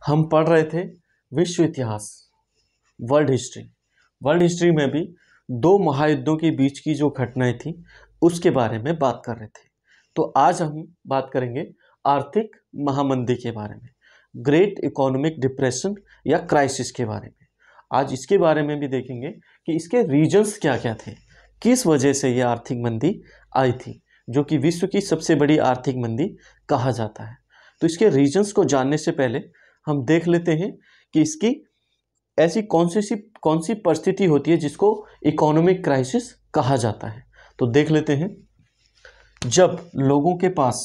हम पढ़ रहे थे विश्व इतिहास, वर्ल्ड हिस्ट्री। वर्ल्ड हिस्ट्री में भी दो महायुद्धों के बीच की जो घटनाएं थी उसके बारे में बात कर रहे थे। तो आज हम बात करेंगे आर्थिक महामंदी के बारे में, ग्रेट इकोनॉमिक डिप्रेशन या क्राइसिस के बारे में। आज इसके बारे में भी देखेंगे कि इसके रीजंस क्या क्या थे, किस वजह से ये आर्थिक मंदी आई थी, जो कि विश्व की सबसे बड़ी आर्थिक मंदी कहा जाता है। तो इसके रीजंस को जानने से पहले हम देख लेते हैं कि इसकी ऐसी कौन सी परिस्थिति होती है जिसको इकोनॉमिक क्राइसिस कहा जाता है। तो देख लेते हैं, जब लोगों के पास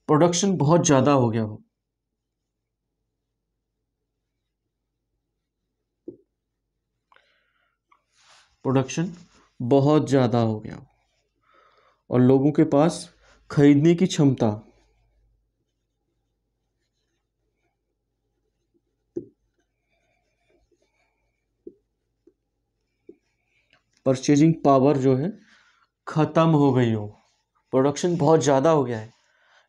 प्रोडक्शन बहुत ज़्यादा हो गया हो, प्रोडक्शन बहुत ज़्यादा हो गया हो और लोगों के पास खरीदने की क्षमता परचेजिंग पावर जो है ख़त्म हो गई हो। प्रोडक्शन बहुत ज़्यादा हो गया है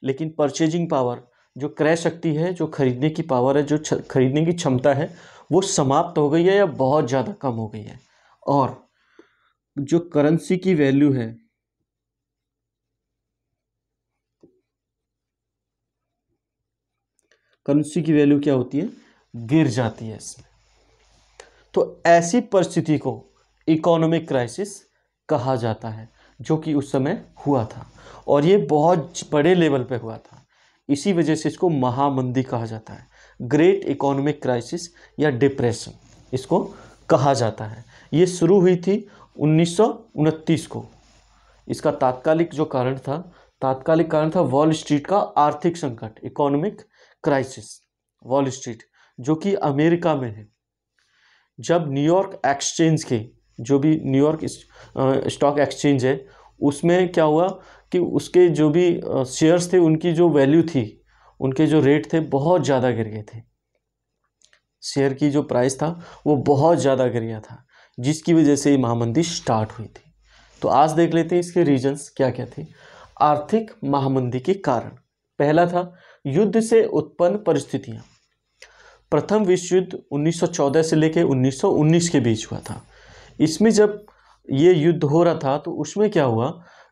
लेकिन परचेजिंग पावर, जो क्रय शक्ति है, जो खरीदने की पावर है, जो खरीदने की क्षमता है, वो समाप्त हो गई है या बहुत ज़्यादा कम हो गई है। और जो करेंसी की वैल्यू है, करेंसी की वैल्यू क्या होती है, गिर जाती है इसमें। तो ऐसी परिस्थिति को इकोनॉमिक क्राइसिस कहा जाता है, जो कि उस समय हुआ था और ये बहुत बड़े लेवल पे हुआ था। इसी वजह से इसको महामंदी कहा जाता है, ग्रेट इकोनॉमिक क्राइसिस या डिप्रेशन इसको कहा जाता है। ये शुरू हुई थी 1929 को। इसका तात्कालिक कारण था वॉल स्ट्रीट का आर्थिक संकट, इकोनॉमिक क्राइसिस। वॉल स्ट्रीट जो कि अमेरिका में है, जब न्यूयॉर्क एक्सचेंज के, जो भी न्यूयॉर्क स्टॉक एक्सचेंज है, उसमें क्या हुआ कि उसके जो भी शेयर्स थे, उनकी जो वैल्यू थी, उनके जो रेट थे, बहुत ज़्यादा गिर गए थे। शेयर की जो प्राइस था वो बहुत ज़्यादा गिर गया था, जिसकी वजह से ये महामंदी स्टार्ट हुई थी। तो आज देख लेते हैं इसके रीजंस क्या क्या थे आर्थिक महामंदी के कारण। पहला था युद्ध से उत्पन्न परिस्थितियाँ। प्रथम विश्व युद्ध 1914 से लेकर 1919 के बीच हुआ था। इसमें जब ये युद्ध हो रहा था तो उसमें क्या हुआ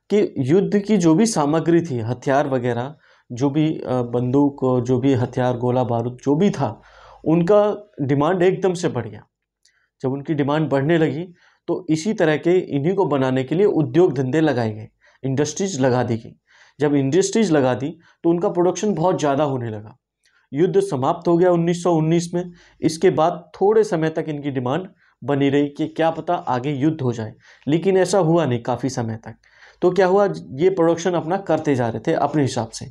कि युद्ध की जो भी सामग्री थी, हथियार वगैरह, जो भी बंदूक, जो भी हथियार, गोला बारूद जो भी था, उनका डिमांड एकदम से बढ़ गया। जब उनकी डिमांड बढ़ने लगी तो इसी तरह के इन्हीं को बनाने के लिए उद्योग धंधे लगाए गए, इंडस्ट्रीज लगा दी गई। जब इंडस्ट्रीज लगा दी तो उनका प्रोडक्शन बहुत ज़्यादा होने लगा। युद्ध समाप्त हो गया 1919 में। इसके बाद थोड़े समय तक इनकी डिमांड बनी रही कि क्या पता आगे युद्ध हो जाए, लेकिन ऐसा हुआ नहीं काफ़ी समय तक। तो क्या हुआ, ये प्रोडक्शन अपना करते जा रहे थे अपने हिसाब से।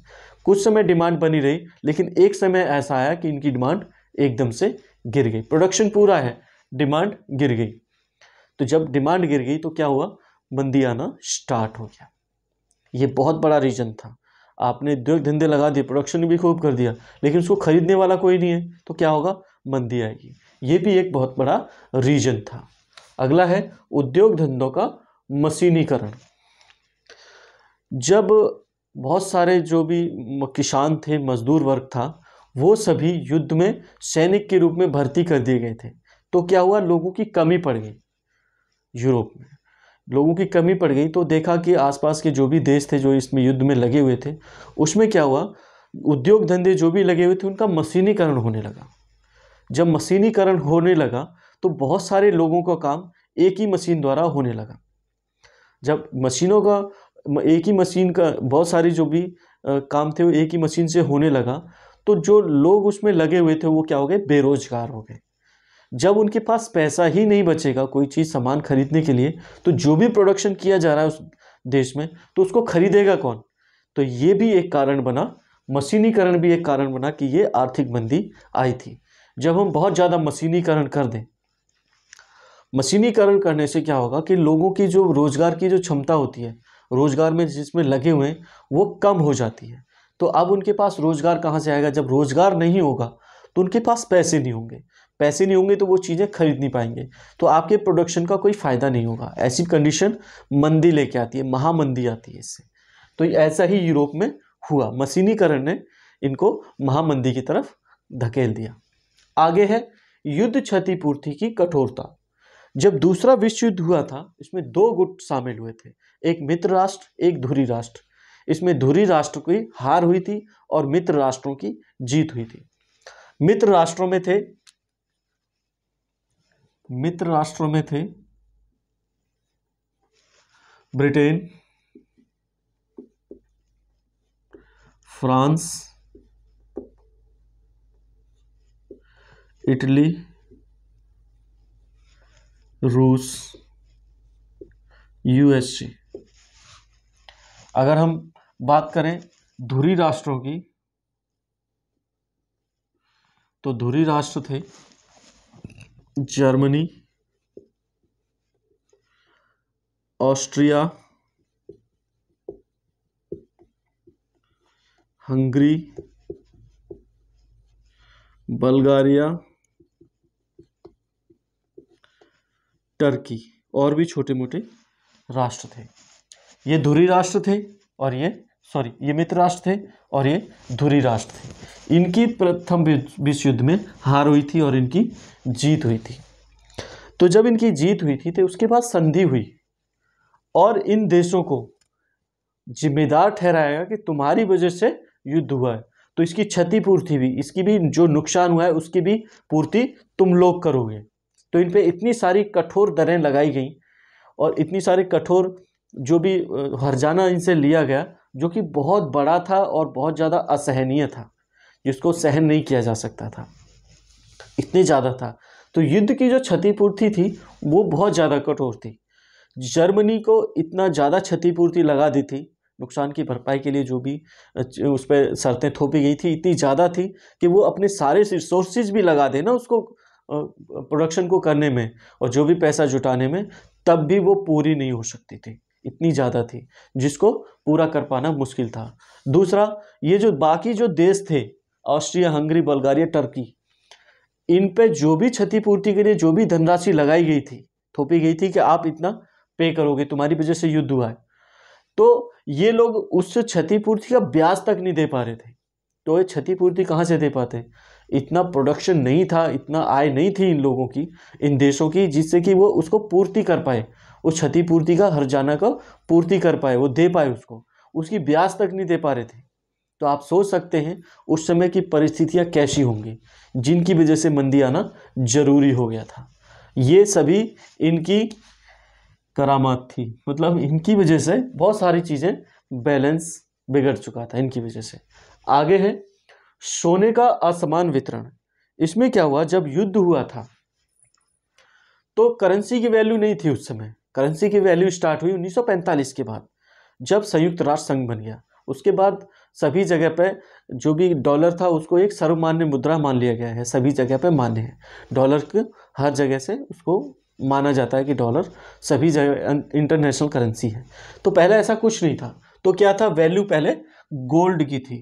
कुछ समय डिमांड बनी रही, लेकिन एक समय ऐसा आया कि इनकी डिमांड एकदम से गिर गई। प्रोडक्शन पूरा है, डिमांड गिर गई। तो जब डिमांड गिर गई तो क्या हुआ, मंदी आना स्टार्ट हो गया। ये बहुत बड़ा रीजन था। आपने उद्योग धंधे लगा दिए, प्रोडक्शन भी खूब कर दिया, लेकिन उसको खरीदने वाला कोई नहीं है, तो क्या होगा, मंदी आएगी। ये भी एक बहुत बड़ा रीजन था। अगला है उद्योग धंधों का मशीनीकरण। जब बहुत सारे जो भी किसान थे, मजदूर वर्ग था, वो सभी युद्ध में सैनिक के रूप में भर्ती कर दिए गए थे। तो क्या हुआ, लोगों की कमी पड़ गई। यूरोप में लोगों की कमी पड़ गई तो देखा कि आसपास के जो भी देश थे जो इसमें युद्ध में लगे हुए थे, उसमें क्या हुआ, उद्योग धंधे जो भी लगे हुए थे उनका मशीनीकरण होने लगा। जब मशीनीकरण होने लगा तो बहुत सारे लोगों का काम एक ही मशीन द्वारा होने लगा। जब मशीनों का, एक ही मशीन का बहुत सारी जो भी काम थे वो एक ही मशीन से होने लगा, तो जो लोग उसमें लगे हुए थे वो क्या हो गए, बेरोजगार हो गए। जब उनके पास पैसा ही नहीं बचेगा कोई चीज़ सामान खरीदने के लिए, तो जो भी प्रोडक्शन किया जा रहा है उस देश में, तो उसको खरीदेगा कौन। तो ये भी एक कारण बना, मशीनीकरण भी एक कारण बना कि ये आर्थिक मंदी आई थी। जब हम बहुत ज़्यादा मशीनीकरण कर दें, मशीनीकरण करने से क्या होगा कि लोगों की जो रोज़गार की जो क्षमता होती है, रोज़गार में जिसमें लगे हुए हैं, वो कम हो जाती है। तो अब उनके पास रोज़गार कहाँ से आएगा, जब रोज़गार नहीं होगा तो उनके पास पैसे नहीं होंगे। पैसे नहीं होंगे तो वो चीज़ें खरीद नहीं पाएंगे, तो आपके प्रोडक्शन का कोई फ़ायदा नहीं होगा। ऐसी कंडीशन मंदी लेके आती है, महामंदी आती है इससे। तो ऐसा ही यूरोप में हुआ, मशीनीकरण ने इनको महामंदी की तरफ धकेल दिया। आगे है युद्ध क्षतिपूर्ति की कठोरता। जब दूसरा विश्व युद्ध हुआ था इसमें दो गुट शामिल हुए थे, एक मित्र राष्ट्र, एक धुरी राष्ट्र। इसमें धुरी राष्ट्र की हार हुई थी और मित्र राष्ट्रों की जीत हुई थी। मित्र राष्ट्रों में थे ब्रिटेन, फ्रांस, इटली, रूस, यूएसए। अगर हम बात करें धुरी राष्ट्रों की तो धुरी राष्ट्र थे Germany, Austria, Hungary, Bulgaria, Turkey और भी छोटे मोटे राष्ट्र थे। ये धुरी राष्ट्र थे और ये मित्र राष्ट्र थे और ये धुरी राष्ट्र थे। इनकी प्रथम विश्व युद्ध में हार हुई थी और इनकी जीत हुई थी। तो जब इनकी जीत हुई थी तो उसके बाद संधि हुई और इन देशों को जिम्मेदार ठहराया कि तुम्हारी वजह से युद्ध हुआ है, तो इसकी क्षतिपूर्ति भी, इसकी भी जो नुकसान हुआ है उसकी भी पूर्ति तुम लोग करोगे। तो इन पे इतनी सारी कठोर दरें लगाई गई और इतनी सारी कठोर जो भी हर्जाना इनसे लिया गया, जो कि बहुत बड़ा था और बहुत ज़्यादा असहनीय था, जिसको सहन नहीं किया जा सकता था, इतनी ज़्यादा था। तो युद्ध की जो क्षतिपूर्ति थी वो बहुत ज़्यादा कठोर थी। जर्मनी को इतना ज़्यादा क्षतिपूर्ति लगा दी थी, नुकसान की भरपाई के लिए जो भी उस पर शर्तें थोपी गई थी इतनी ज़्यादा थी कि वो अपने सारे रिसोर्सेज भी लगा देना उसको प्रोडक्शन को करने में और जो भी पैसा जुटाने में, तब भी वो पूरी नहीं हो सकती थी, इतनी ज़्यादा थी, जिसको पूरा कर पाना मुश्किल था। दूसरा, ये जो बाकी जो देश थे, ऑस्ट्रिया, हंगरी, बल्गारिया, टर्की, इन पे जो भी क्षतिपूर्ति के लिए जो भी धनराशि लगाई गई थी, थोपी गई थी कि आप इतना पे करोगे, तुम्हारी वजह से युद्ध हुआ है, तो ये लोग उस क्षतिपूर्ति का ब्याज तक नहीं दे पा रहे थे। तो ये क्षतिपूर्ति कहाँ से दे पाते? इतना प्रोडक्शन नहीं था, इतना आय नहीं थी इन लोगों की, इन देशों की, जिससे कि वो उसको पूर्ति कर पाए, उस क्षतिपूर्ति का हर्जाना का पूर्ति कर पाए, वो दे पाए उसको, उसकी ब्याज तक नहीं दे पा रहे थे। तो आप सोच सकते हैं उस समय की परिस्थितियाँ कैसी होंगी, जिनकी वजह से मंदी आना जरूरी हो गया था। ये सभी इनकी करामात थी, मतलब इनकी वजह से बहुत सारी चीज़ें बैलेंस बिगड़ चुका था इनकी वजह से। आगे है सोने का असमान वितरण। इसमें क्या हुआ, जब युद्ध हुआ था तो करेंसी की वैल्यू नहीं थी उस समय। करेंसी की वैल्यू स्टार्ट हुई 1945 के बाद, जब संयुक्त राष्ट्र संघ बन गया। उसके बाद सभी जगह पे जो भी डॉलर था उसको एक सर्वमान्य मुद्रा मान लिया गया है, सभी जगह पे मान्य है डॉलर के, हर जगह से उसको माना जाता है कि डॉलर सभी जगह इंटरनेशनल करेंसी है। तो पहले ऐसा कुछ नहीं था। तो क्या था, वैल्यू पहले गोल्ड की थी,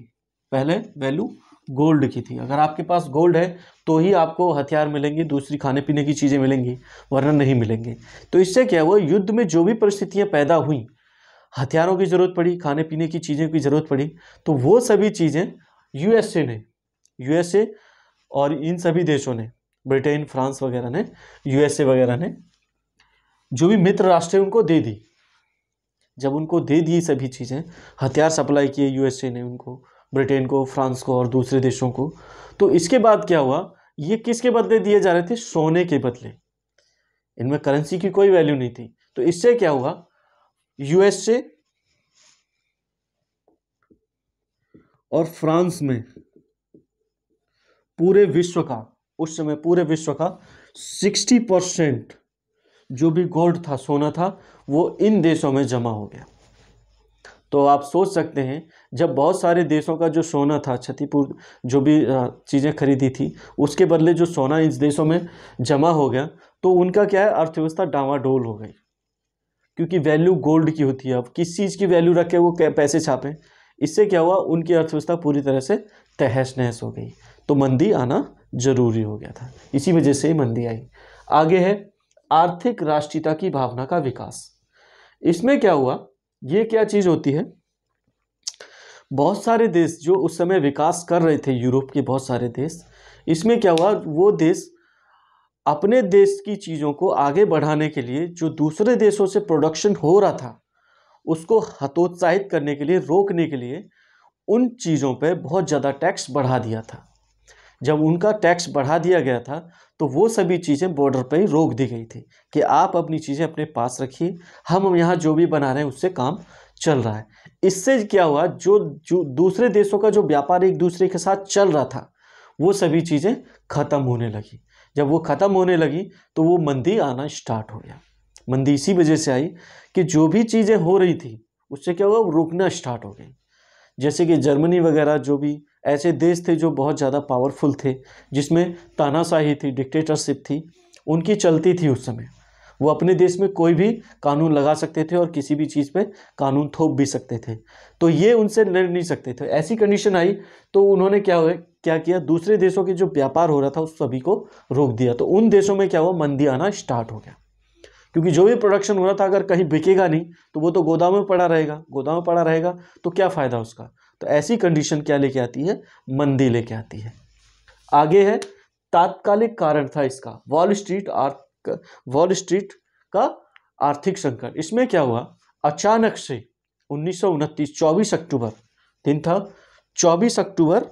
पहले वैल्यू गोल्ड की थी। अगर आपके पास गोल्ड है तो ही आपको हथियार मिलेंगे, दूसरी खाने पीने की चीज़ें मिलेंगी, वरना नहीं मिलेंगे। तो इससे क्या हुआ, युद्ध में जो भी परिस्थितियाँ पैदा हुई, हथियारों की ज़रूरत पड़ी, खाने पीने की चीज़ों की ज़रूरत पड़ी, तो वो सभी चीज़ें यूएसए और इन सभी देशों ने, ब्रिटेन, फ्रांस वगैरह ने, यूएसए वगैरह ने, जो भी मित्र राष्ट्र है उनको दे दी। जब उनको दे दी सभी चीज़ें, हथियार सप्लाई किए यूएसए ने उनको, ब्रिटेन को, फ्रांस को और दूसरे देशों को, तो इसके बाद क्या हुआ, ये किसके बदले दिए जा रहे थे? सोने के बदले। इनमें करेंसी की कोई वैल्यू नहीं थी। तो इससे क्या हुआ, यूएसए और फ्रांस में पूरे विश्व का, उस समय पूरे विश्व का 60% जो भी गोल्ड था, सोना था, वो इन देशों में जमा हो गया। तो आप सोच सकते हैं, जब बहुत सारे देशों का जो सोना था, क्षतिपूर्ति जो भी चीज़ें खरीदी थी, उसके बदले जो सोना इस देशों में जमा हो गया, तो उनका क्या है, अर्थव्यवस्था डामाडोल हो गई, क्योंकि वैल्यू गोल्ड की होती है। अब किस चीज़ की वैल्यू रख के वो पैसे छापें? इससे क्या हुआ, उनकी अर्थव्यवस्था पूरी तरह से तहस नहस हो गई। तो मंदी आना जरूरी हो गया था, इसी वजह से मंदी आई। आगे है आर्थिक राष्ट्रीयता की भावना का विकास। इसमें क्या हुआ, ये क्या चीज़ होती है, बहुत सारे देश जो उस समय विकास कर रहे थे, यूरोप के बहुत सारे देश, इसमें क्या हुआ, वो देश अपने देश की चीज़ों को आगे बढ़ाने के लिए जो दूसरे देशों से प्रोडक्शन हो रहा था उसको हतोत्साहित करने के लिए, रोकने के लिए उन चीज़ों पे बहुत ज़्यादा टैक्स बढ़ा दिया था। जब उनका टैक्स बढ़ा दिया गया था तो वो सभी चीज़ें बॉर्डर पे ही रोक दी गई थी कि आप अपनी चीज़ें अपने पास रखिए, हम यहाँ जो भी बना रहे हैं उससे काम चल रहा है। इससे क्या हुआ, जो दूसरे देशों का जो व्यापार एक दूसरे के साथ चल रहा था वो सभी चीज़ें ख़त्म होने लगी। जब वो ख़त्म होने लगी तो वो मंदी आना स्टार्ट हो गया। मंदी इसी वजह से आई कि जो भी चीज़ें हो रही थी उससे क्या हुआ, वो रुकना स्टार्ट हो गई। जैसे कि जर्मनी वगैरह, जो भी ऐसे देश थे जो बहुत ज़्यादा पावरफुल थे, जिसमें तानाशाही थी, डिक्टेटरशिप थी, उनकी चलती थी उस समय। वो अपने देश में कोई भी कानून लगा सकते थे और किसी भी चीज़ पे कानून थोप भी सकते थे, तो ये उनसे लड़ नहीं सकते थे। ऐसी कंडीशन आई तो उन्होंने क्या किया, दूसरे देशों के जो व्यापार हो रहा था उस सभी को रोक दिया। तो उन देशों में क्या हुआ, मंदी आना स्टार्ट हो गया, क्योंकि जो भी प्रोडक्शन हो रहा था अगर कहीं बिकेगा नहीं तो वो तो गोदाम में पड़ा रहेगा, गोदाम में पड़ा रहेगा तो क्या फ़ायदा उसका। तो ऐसी कंडीशन क्या लेके आती है, मंदी लेके आती है। आगे है तात्कालिक कारण था इसका, वॉल स्ट्रीट का आर्थिक संकट। इसमें क्या हुआ, अचानक से 1929 24 अक्टूबर दिन था, 24 अक्टूबर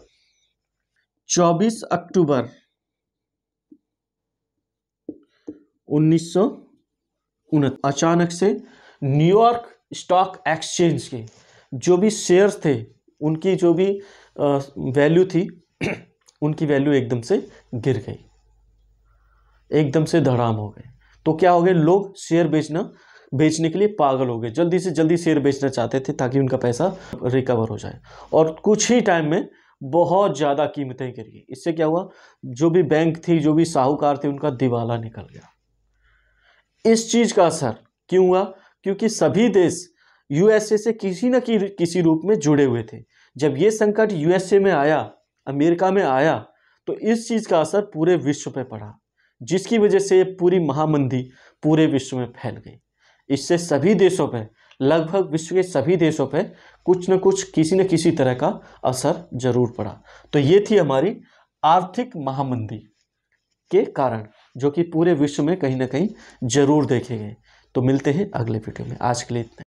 1929 अचानक से न्यूयॉर्क स्टॉक एक्सचेंज के जो भी शेयर्स थे, उनकी जो भी वैल्यू थी उनकी वैल्यू एकदम से गिर गई, एकदम से धड़ाम हो गए। तो क्या हो गए, लोग शेयर बेचने के लिए पागल हो गए, जल्दी से जल्दी शेयर बेचना चाहते थे ताकि उनका पैसा रिकवर हो जाए। और कुछ ही टाइम में बहुत ज़्यादा कीमतें गिर गई। इससे क्या हुआ, जो भी बैंक थी, जो भी साहूकार थे, उनका दिवाला निकल गया। इस चीज़ का असर क्यों हुआ, क्योंकि सभी देश यूएसए से किसी न किसी रूप में जुड़े हुए थे। जब ये संकट यूएसए में आया, अमेरिका में आया, तो इस चीज़ का असर पूरे विश्व पे पड़ा, जिसकी वजह से पूरी महामंदी पूरे विश्व में फैल गई। इससे सभी देशों पे, लगभग विश्व के सभी देशों पे कुछ न कुछ, किसी न किसी तरह का असर जरूर पड़ा। तो ये थी हमारी आर्थिक महामंदी के कारण, जो कि पूरे विश्व में कहीं ना कहीं जरूर देखे गए। तो मिलते हैं अगले वीडियो में, आज के लिए इतना।